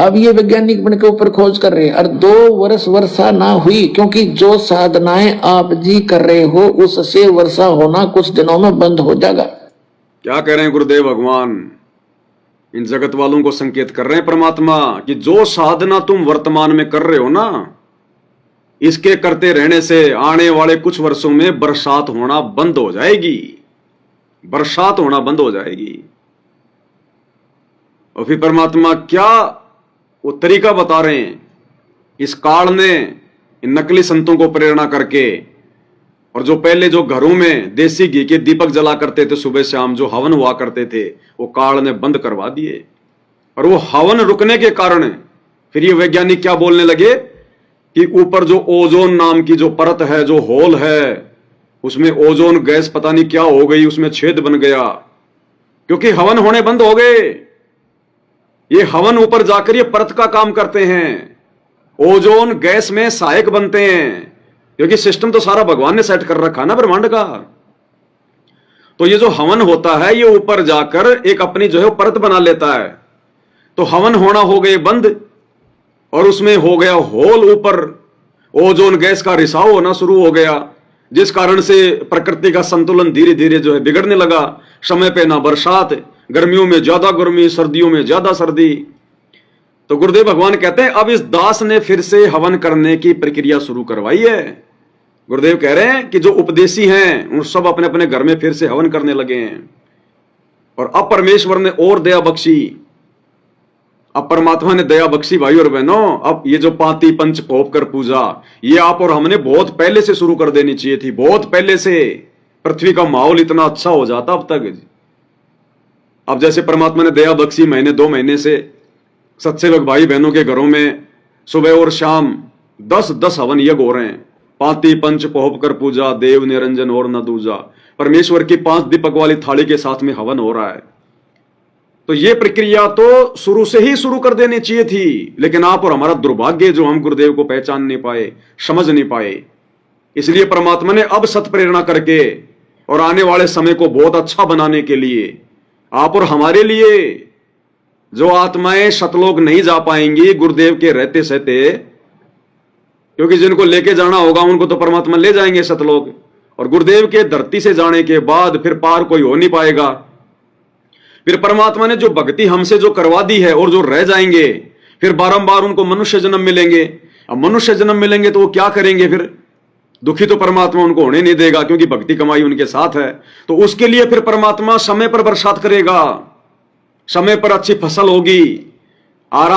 अब ये वैज्ञानिक बन के ऊपर खोज कर रहे हैं और 2 वर्ष वर्षा ना हुई, क्योंकि जो साधनाएं आप जी कर रहे हो उससे वर्षा होना कुछ दिनों में बंद हो जाएगा। क्या कह रहे हैं गुरुदेव भगवान? इन जगत वालों को संकेत कर रहे हैं परमात्मा कि जो साधना तुम वर्तमान में कर रहे हो ना, इसके करते रहने से आने वाले कुछ वर्षों में बरसात होना बंद हो जाएगी, बरसात होना बंद हो जाएगी। और फिर परमात्मा क्या वो तरीका बता रहे हैं। इस काल ने इन नकली संतों को प्रेरणा करके, और जो पहले जो घरों में देसी घी के दीपक जला करते थे सुबह शाम, जो हवन हुआ करते थे, वो काल ने बंद करवा दिए। और वो हवन रुकने के कारण फिर ये वैज्ञानिक क्या बोलने लगे कि ऊपर जो ओजोन नाम की जो परत है, जो होल है, उसमें ओजोन गैस पता नहीं क्या हो गई, उसमें छेद बन गया, क्योंकि हवन होने बंद हो गए। ये हवन ऊपर जाकर ये परत का काम करते हैं, ओजोन गैस में सहायक बनते हैं, क्योंकि सिस्टम तो सारा भगवान ने सेट कर रखा ना ब्रह्मांड का। तो ये जो हवन होता है ये ऊपर जाकर एक अपनी जो है परत बना लेता है। तो हवन होना हो गए बंद, और उसमें हो गया होल, ऊपर ओजोन गैस का रिसाव होना शुरू हो गया, जिस कारण से प्रकृति का संतुलन धीरे धीरे जो है बिगड़ने लगा। समय पे ना बरसात, गर्मियों में ज्यादा गर्मी, सर्दियों में ज्यादा सर्दी। तो गुरुदेव भगवान कहते हैं अब इस दास ने फिर से हवन करने की प्रक्रिया शुरू करवाई है। गुरुदेव कह रहे हैं कि जो उपदेशी हैं उन सब अपने अपने घर में फिर से हवन करने लगे हैं। और अब परमेश्वर ने और दया बख्शी, अब परमात्मा ने दया बख्शी भाई और बहनों। अब ये जो पाती पंच पोप कर पूजा, ये आप और हमने बहुत पहले से शुरू कर देनी चाहिए थी, बहुत पहले से। पृथ्वी का माहौल इतना अच्छा हो जाता अब तक। अब जैसे परमात्मा ने दया बख्शी, महीने 2 महीने से सत्सेवक भाई बहनों के घरों में सुबह और शाम 10-10 हवन यज्ञ हो रहे हैं। पाती पंच पोप कर पूजा, देव निरंजन और न दूजा। परमेश्वर की 5 दीपक वाली थाली के साथ में हवन हो रहा है। तो ये प्रक्रिया तो शुरू से ही शुरू कर देनी चाहिए थी, लेकिन आप और हमारा दुर्भाग्य जो हम गुरुदेव को पहचान नहीं पाए, समझ नहीं पाए। इसलिए परमात्मा ने अब सत प्रेरणा करके और आने वाले समय को बहुत अच्छा बनाने के लिए आप और हमारे लिए, जो आत्माएं सतलोक नहीं जा पाएंगी गुरुदेव के रहते सहते, क्योंकि जिनको लेके जाना होगा उनको तो परमात्मा ले जाएंगे सतलोक, और गुरुदेव के धरती से जाने के बाद फिर पार कोई हो नहीं पाएगा। फिर परमात्मा ने जो भक्ति हमसे जो करवा दी है और जो रह जाएंगे, फिर बारंबार उनको मनुष्य जन्म मिलेंगे। अब मनुष्य जन्म मिलेंगे तो वो क्या करेंगे? फिर दुखी तो परमात्मा उनको होने नहीं देगा, क्योंकि भक्ति कमाई उनके साथ है। तो उसके लिए फिर परमात्मा समय पर बरसात करेगा, समय पर अच्छी फसल होगी, आराम